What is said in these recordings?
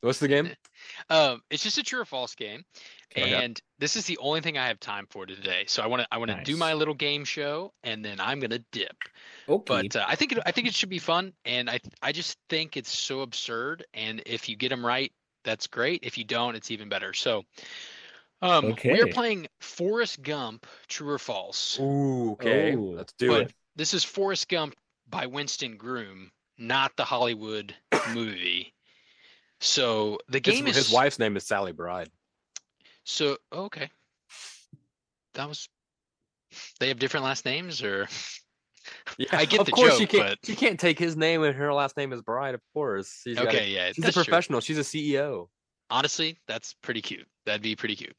What's the game? It's just a true or false game, Okay. and this is the only thing I have time for today. So I want to do my Nice. little game show, and then I'm gonna dip. Okay. But I think it should be fun, and I just think it's so absurd. And if you get them right, that's great. If you don't, it's even better. So, we are Okay. playing Forrest Gump, true or false. Ooh, okay. Oh. Let's do But it. this is Forrest Gump by Winston Groom, not the Hollywood movie. So the game His is wife's name is Sally Bride. so okay. That was they have different last names, or Yeah, I get of the course joke, she can't. but She can't take his name and her last name is Bride. Of course, okay, yeah, She's a that's true. professional. She's a CEO. Honestly, that's pretty cute. That'd be pretty cute.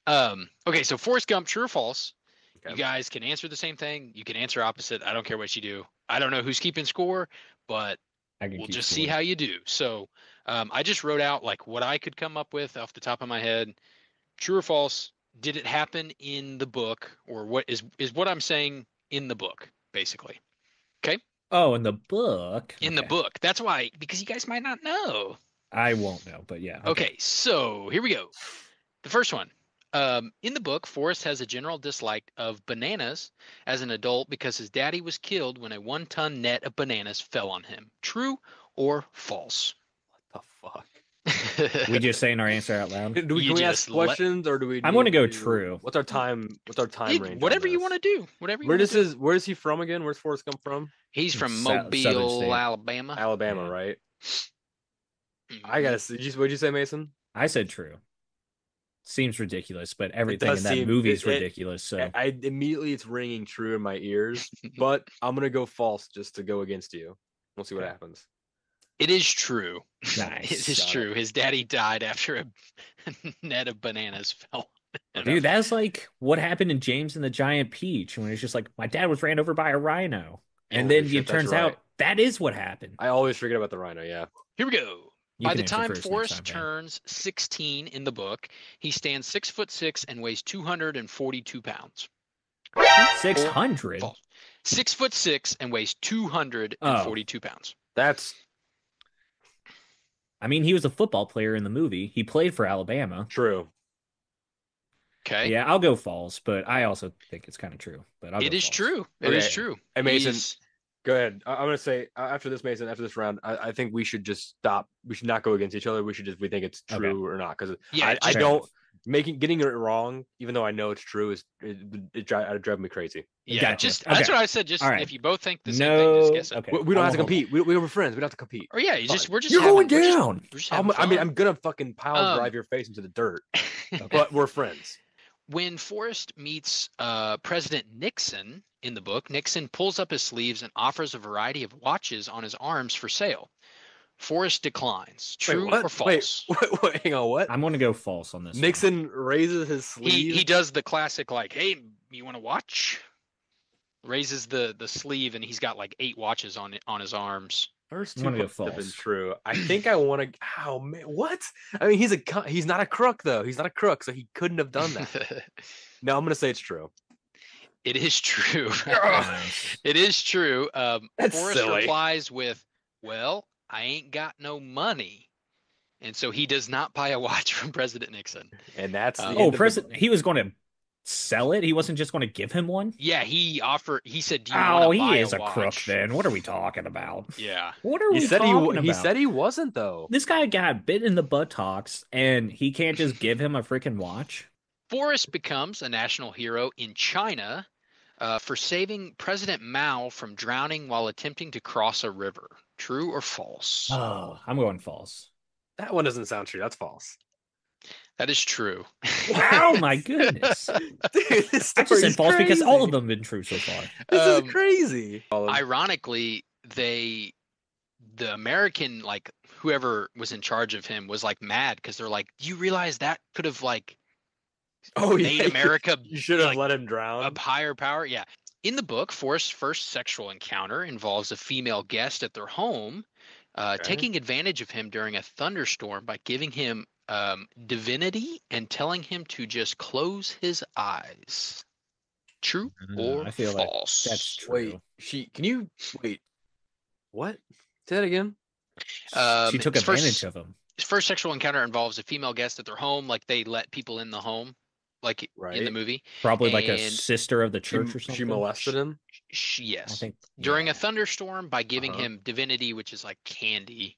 Okay, so Forrest Gump, true or false? Okay. You guys can answer the same thing. You can answer opposite. I don't care what you do. I don't know who's keeping score, but I can we'll keep just score. see how you do. So, I just wrote out like what I could come up with off the top of my head. True or false? Did it happen in the book, or what is what I'm saying in the book, basically? Okay, Oh, in the book. in the Okay. book. That's why, because you guys might not know. I won't know, but yeah. Okay, so here we go. The first one. In the book, Forrest has a general dislike of bananas as an adult because his daddy was killed when a 1-ton net of bananas fell on him. True or false? What the fuck? We just saying our answer out loud. Can we ask questions or do we? I'm gonna go to- true. What's our time? What's our time range? Whatever on you this? want to do. Whatever you Where want to do. Where is he from again? Where's Forrest come from? He's from Southern Mobile, state. Alabama. Alabama, Yeah. right? Mhm. I gotta see. What'd you say, Mason? I said true. Seems ridiculous, but everything does in that seem- movie is it- ridiculous. So I immediately it's ringing true in my ears, but I'm gonna go false just to go against you. We'll see what Okay. happens. It is true. Nice. It is Got true. His daddy died after a net of bananas fell. dude, that's like what happened in James and the Giant Peach when it's just like my dad was ran over by a rhino, and Holy then shit, it that's turns right. out that is what happened. I always forget about the rhino. Yeah. Here we go. You By can the answer time first next Forrest time, man. turns 16 in the book, he stands 6'6" and weighs 242 pounds. 600. False. 6'6" and weighs 242 pounds. That's I mean, he was a football player in the movie. He played for Alabama. true. Okay. Yeah, I'll go false, but I also think it's kind of true. But I'll It go is false. true. It is Okay. true. Hey, Mason, He's- Go ahead. I'm gonna say after this, Mason. After this round, I think we should just stop. We should not go against each other. We should just we think it's Okay. true or not because Yeah, I fair don't enough. getting it wrong, even though I know it's true, is it drive me crazy. yeah, Gotcha. just Okay. that's what I said. Just All right. if you both think the same thing, just guess it. Okay. We don't I have to won't hold compete. We were friends. We don't have to compete. Or yeah, you Fine. just we're just You're having, going down. We're just having I mean, fun. I'm gonna fucking pile drive your face into the dirt, but we're friends. When Forrest meets President Nixon in the book, Nixon pulls up his sleeves and offers a variety of watches on his arms for sale. Forrest declines. True Wait, what? or false? Wait, hang on. What? I'm going to go false on this. Nixon raises his sleeve. He does the classic like, hey, you want to watch? Raises the sleeve and he's got like 8 watches on his arms. First I'm two gonna go have been false. true. I think I want to. Oh man, what? I mean, he's not a crook though. He's not a crook, so he couldn't have done that. No, I'm gonna say it's true. It is true. Nice. It is true. That's Forrest silly. replies with, well, I ain't got no money. And so he does not buy a watch from President Nixon. And that's the Oh, end of the- President, he was going to sell it. He wasn't just going to give him one. Yeah, he said, do you Oh, want to buy he is a watch? crook. Then what are we talking about? Yeah. What are He we said talking about? he said he wasn't though. This guy got bit in the buttocks, and he can't just give him a freaking watch. Forrest becomes a national hero in China for saving President Mao from drowning while attempting to cross a river. True or false? Oh, I'm going false. That one doesn't sound true. That's false. That is true. Wow, my goodness! Dude, this I just said story's false because all of crazy. them have been true so far. This Um, is crazy. Ironically, the American, like whoever was in charge of him was like mad because they're like, do you realize that could have like made America You should have like, let him drown. a higher power? Yeah. In the book, Forrest's first sexual encounter involves a female guest at their home, taking advantage of him during a thunderstorm by giving him divinity and telling him to just close his eyes. True or I feel like false? that's true. Wait, can you wait? What? Say that again. She took his advantage first- of him. his first sexual encounter involves a female guest at their home, like they let people in the home, like in the Right. movie. Probably like a And sister of the She church or she something. molested him. she, I yes, think during a yeah. thunderstorm by giving Uh-huh. him divinity, which is like candy.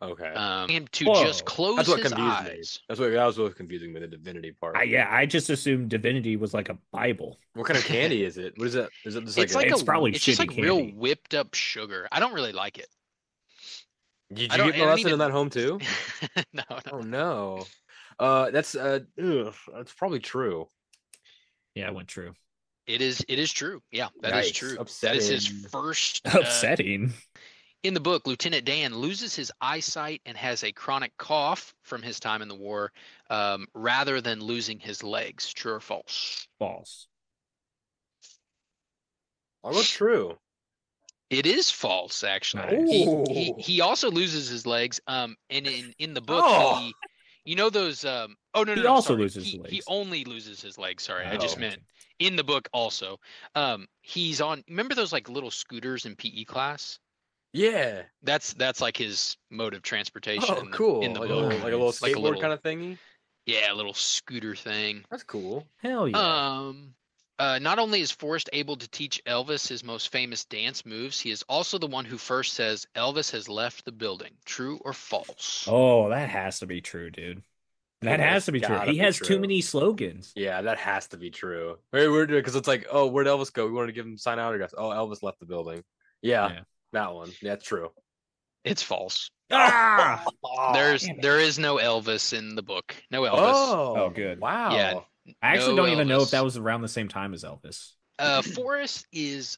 Okay. Him to Whoa. just That's close what his confused me. eyes. That was what was confusing me, the divinity part. I just assumed divinity was like a Bible. What kind of candy is it? What is that? Is it just like It's a? like It's probably it's just like shitty real candy. whipped up sugar. I don't really like it. Did I you don't. get I don't molested in even. that home too? No, no. Oh no. That's ugh, that's probably true. Yeah, it went true. It is true. Yeah, that is Yikes. true. That is his Upsetting. first. Upsetting. In the book, Lieutenant Dan loses his eyesight and has a chronic cough from his time in the war, rather than losing his legs. True or false? False. I'll go true. It is false, actually. Nice. He also loses his legs. And in the book, Oh. you know those. Oh no, He no, also sorry. loses He legs. only loses his legs. Sorry, I Oh, just gotcha. meant in the book also. He's on. Remember those like little scooters in PE class? Yeah. That's like his mode of transportation Oh, in cool. the Like book. like a little Nice. Like a skateboard little kind of thingy. Yeah, a little scooter thing. That's cool. Hell yeah. Not only is Forrest able to teach Elvis his most famous dance moves, he is also the one who first says Elvis has left the building. True or false? Oh, that has to be true, dude. That Yeah, has that's to be true. gotta He be has too true. many slogans. Yeah, that has to be true. Very weird because it's like, oh, where'd Elvis go? We wanted to give him sign autographs. Oh, Elvis left the building. Yeah, Yeah. that one. Yeah, that's true. It's false. Ah! There Damn it. is no Elvis in the book. No Elvis. Oh, Oh, good. Yeah, wow. I actually no don't even know if that Elvis. was around the same time as Elvis. Forrest is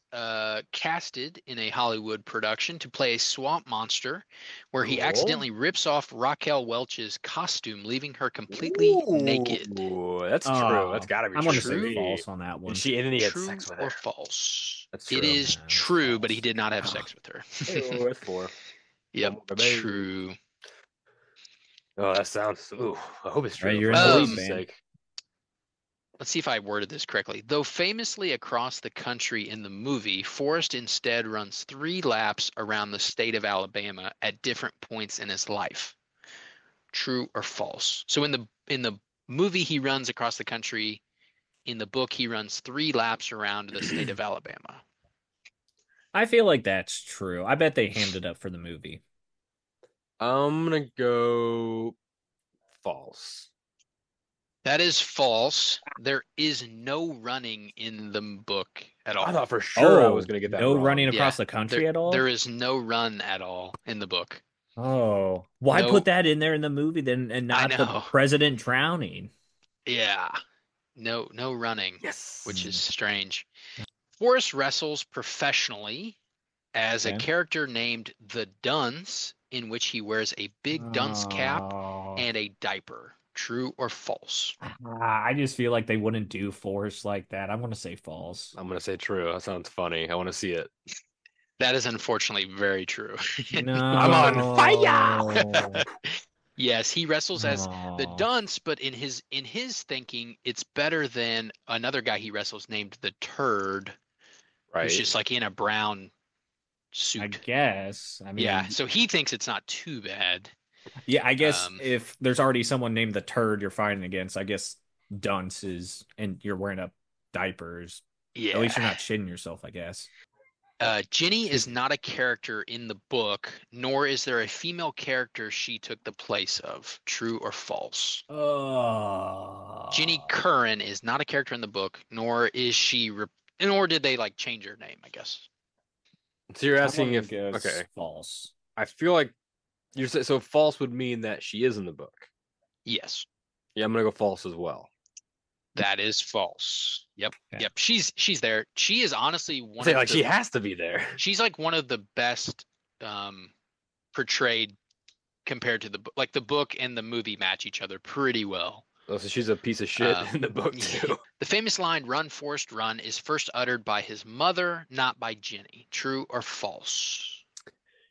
casted in a Hollywood production to play a swamp monster where he Cool. accidentally rips off Raquel Welch's costume, leaving her completely naked. Ooh, that's true. That's gotta be I'm true. going to say True. false on that one. And then he had True sex with or her. false? That's It true. is Nah, it's true, but he false. did not have sex with her. Ew, that's 4. Yep, Oh, baby. true. Oh, that sounds. Ooh, I hope it's true. Right, you're for in the lead, Elvis's man. sake. Let's see if I worded this correctly. Though famously across the country in the movie, Forrest instead runs 3 laps around the state of Alabama at different points in his life. True or false? So in the movie he runs across the country. In the book he runs 3 laps around the state of Alabama. I feel like that's true. I bet they hammed it up for the movie. I'm gonna go false. That is false. There is no running in the book at all. I thought for sure I Oh, was gonna get that no wrong. running Yeah, across the country at all? There is no run at all in the book. Oh, why No, put that in there in the movie then and I not the know. president drowning? Yeah. No running, Yes. which is strange. Forrest wrestles professionally as a Okay. character named the Dunce, in which he wears a big dunce cap Oh. and a diaper. True or false? I just feel like they wouldn't do Forrest like that. I'm going to say false. I'm gonna say true. That sounds funny. I want to see it. That is unfortunately very true. No. I'm on fire. Yes, he wrestles as the Oh. dunce, but in his thinking, it's better than another guy he wrestles named the Turd, who's Right. just like in a brown I suit. guess. I mean, Yeah, so he thinks it's not too bad. yeah, I guess Um, if there's already someone named the Turd you're fighting against, I guess dunce is, and you're wearing a diapers. At least you're Yeah. not shitting yourself, I guess. Ginny is not a character in the book, nor is there a female character she took the place of. True or false? Ginny Curran is not a character in the book, nor is she, nor did they like change her name, I guess. So you're I'm asking gonna if guess okay. false. I feel like you're saying so false would mean that she is in the book. Yes, Yeah, I'm gonna go false as well. that is false. Yep, Okay. yep. She's there. She is honestly I one say of like the, she has to be there. she's like one of the best portrayed compared to the book. Like the book and the movie match each other pretty well. Oh, so she's a piece of shit in the book Yeah. too. The famous line "Run, Forrest, run" is first uttered by his mother, not by Ginny. True or false?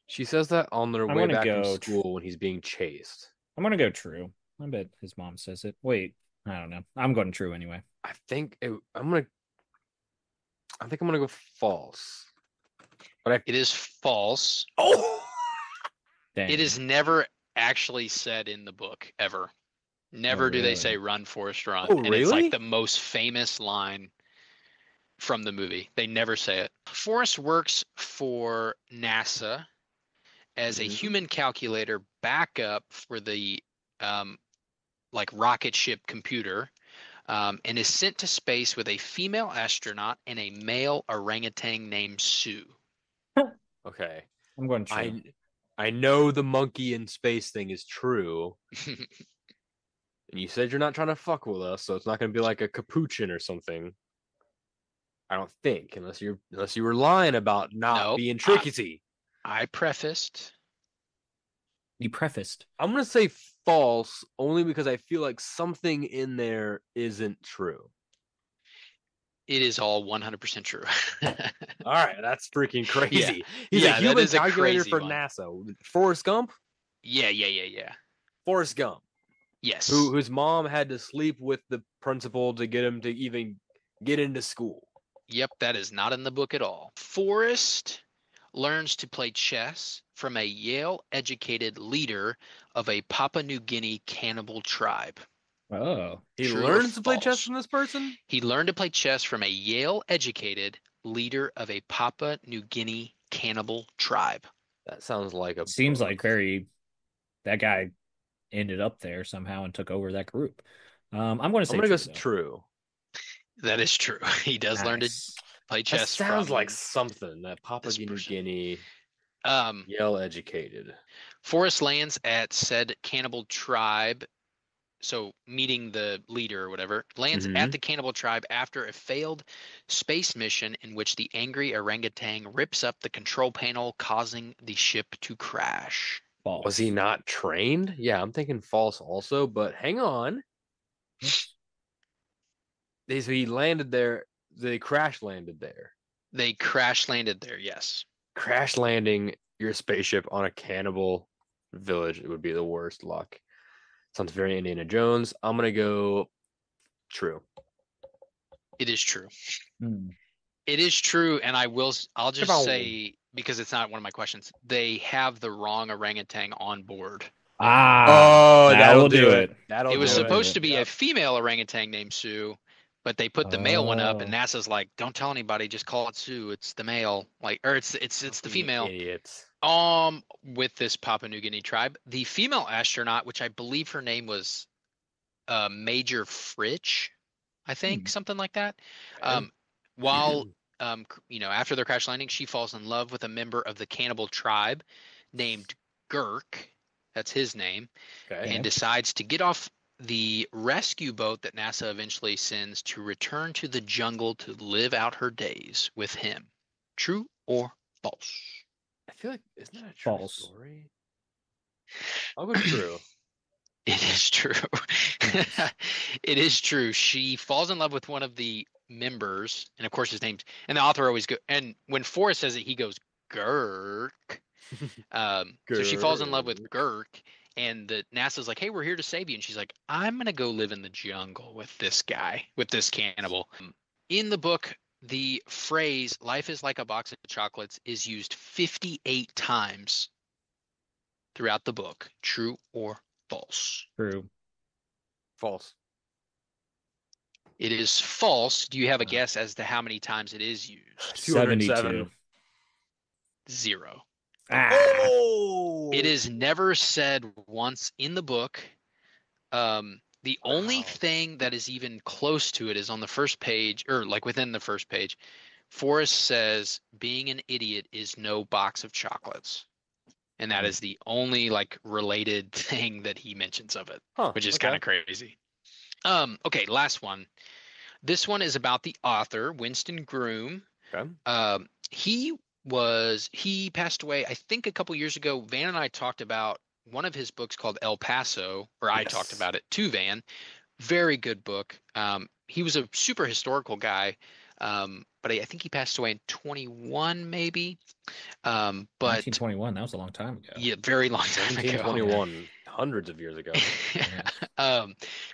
She says that on their I'm way gonna back from go school when he's being chased. I'm gonna go true. I bet his mom says it. Wait, I don't know. I'm going true anyway. I think I'm gonna go false. But It is false. oh Dang. It is never actually said in the book ever. Never do they say "Run, Forrest, run," Oh, and really? it's like the most famous line from the movie. They never say it. Forrest works for NASA as a human calculator backup for the um, like rocket ship computer, and is sent to space with a female astronaut and a male orangutan named Sue. Okay. I'm going true. I know the monkey in space thing is true. And you said you're not trying to fuck with us, so it's not going to be like a capuchin or something. I don't think, unless you were lying about not Nope. being tricky. I prefaced. You prefaced. I'm going to say false only because I feel like something in there isn't true. It is all 100% true. All right, that's freaking crazy. He's Yeah, a that human is a calculator crazy for one. NASA. Forrest Gump? Yeah. Forrest Gump. Yes. Whose mom had to sleep with the principal to get him to even get into school. Yep, that is not in the book at all. Forrest learns to play chess from a Yale-educated leader of a Papua New Guinea cannibal tribe. Oh. He True learns or to play chess false? from this person? He learned to play chess from a Yale-educated leader of a Papua New Guinea cannibal tribe. That sounds like a Seems book. like that guy ended up there somehow and took over that group. I'm going to say I'm gonna true, go though. true. That is true. He does learn to Nice. play That chess sounds from like something that Papua this New person. Guinea Um, Yale educated. Forrest lands at said cannibal tribe, so meeting the leader or whatever, lands at the cannibal tribe after a failed space mission in which the angry orangutan rips up the control panel, causing the ship to crash. False. Was he not trained? Yeah, I'm thinking false also, but hang on. Oops. He landed there. They crash landed there. They crash landed there, yes. Crash landing your spaceship on a cannibal village, it would be the worst luck. Sounds very Indiana Jones. I'm gonna go true. It is true. Hmm. It is true, and I'll just say, because it's not one of my questions, they have the wrong orangutan on board. Oh, that'll do it. It was do supposed to be a female orangutan named Sue, but they put the male one up, and Oh. NASA's like, "Don't tell anybody, just call it Sue. It's the male, like, or it's the female." Idiots. With this Papua New Guinea tribe, the female astronaut, which I believe her name was Major Fritsch, I think, something like that. Okay. While after their crash landing, she falls in love with a member of the cannibal tribe named Girk. That's his name. Okay. And decides to get off the rescue boat that NASA eventually sends to return to the jungle to live out her days with him. True or false? I feel like isn't that a true False. story? I'll go true. It is true. It is true. She falls in love with one of the members, and of course his name's, and the author always go, and when Forrest says it, he goes Girk. So she falls in love with Girk, and the NASA's like, "Hey, we're here to save you," and she's like, "I'm gonna go live in the jungle with this guy, with this cannibal." In the book, the phrase "life is like a box of chocolates" is used 58 times throughout the book. True or false? True. False. It is false. Do you have a guess as to how many times it is used? 207. 0. Oh! It is never said once in the book. The only thing that is even close to it is on the first page, or like within the first page. Forrest says, "Being an idiot is no box of chocolates." And that is the only like related thing that he mentions of it, which is kind of crazy. Okay, last one. This one is about the author, Winston Groom. Okay. He passed away, I think, a couple years ago. Van and I talked about one of his books called El Paso, or I talked about it to Van. Very good book. He was a super historical guy, but I think he passed away in 21, maybe. But 1921, that was a long time ago. Yeah, very long time ago. 1721, hundreds of years ago.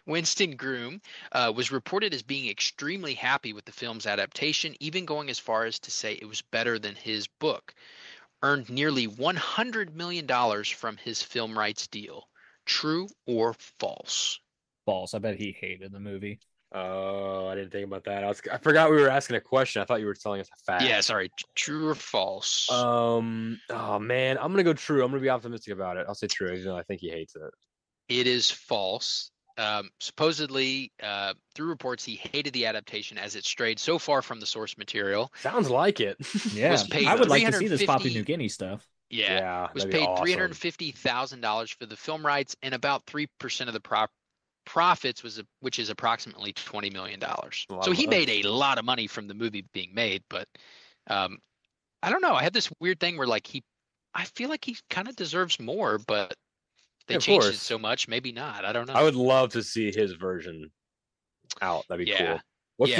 Winston Groom was reported as being extremely happy with the film's adaptation, even going as far as to say it was better than his book. earned nearly $100 million from his film rights deal. True or false? False. I bet he hated the movie. Oh, I didn't think about that. I forgot we were asking a question. I thought you were telling us a fact. Yeah, sorry. True or false? Oh man, I'm gonna go true. I'm gonna be optimistic about it. I'll say true, even though I think he hates it. It is false. Supposedly, through reports, he hated the adaptation as it strayed so far from the source material. Sounds like it. Yeah, Was paid I would like to see this 350 Papua New Guinea stuff. Yeah, was that'd be paid awesome. $350,000 for the film rights, and about 3% of the profits which is approximately $20 million. So he made a lot of money from the movie being made, but I don't know. I had this weird thing where I feel like he kind of deserves more, but they changed it so much, maybe not. I don't know. I would love to see his version out. That'd be cool. What's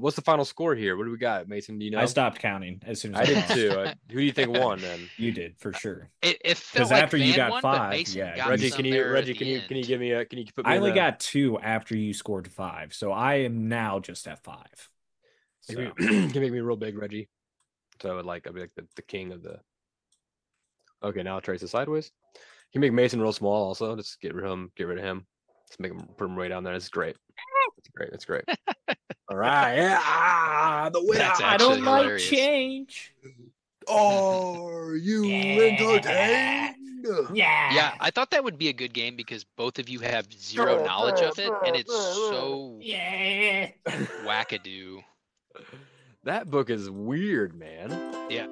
What's the final score here? What do we got, Mason? Do you know? I stopped counting as soon as I did too. Who do you think won then? You did for sure. It felt like after Van you got won, 5, but Mason got Reggie, some can you there Reggie at can the you end. can you give me can you put me? I only got 2 after you scored 5, so I am now just at 5. So. Can make me real big, Reggie. So I'd be like the king of the. Okay, now I'll trace it sideways. You can make Mason real small also. Just get rid of him. Just make him put him way down there. It's great. It's great. All right. Yeah. The winner. That's I actually don't like hilarious. change. Are you entertained? Yeah, I thought that would be a good game because both of you have zero knowledge of it, and it's so wackadoo. That book is weird, man. Yeah.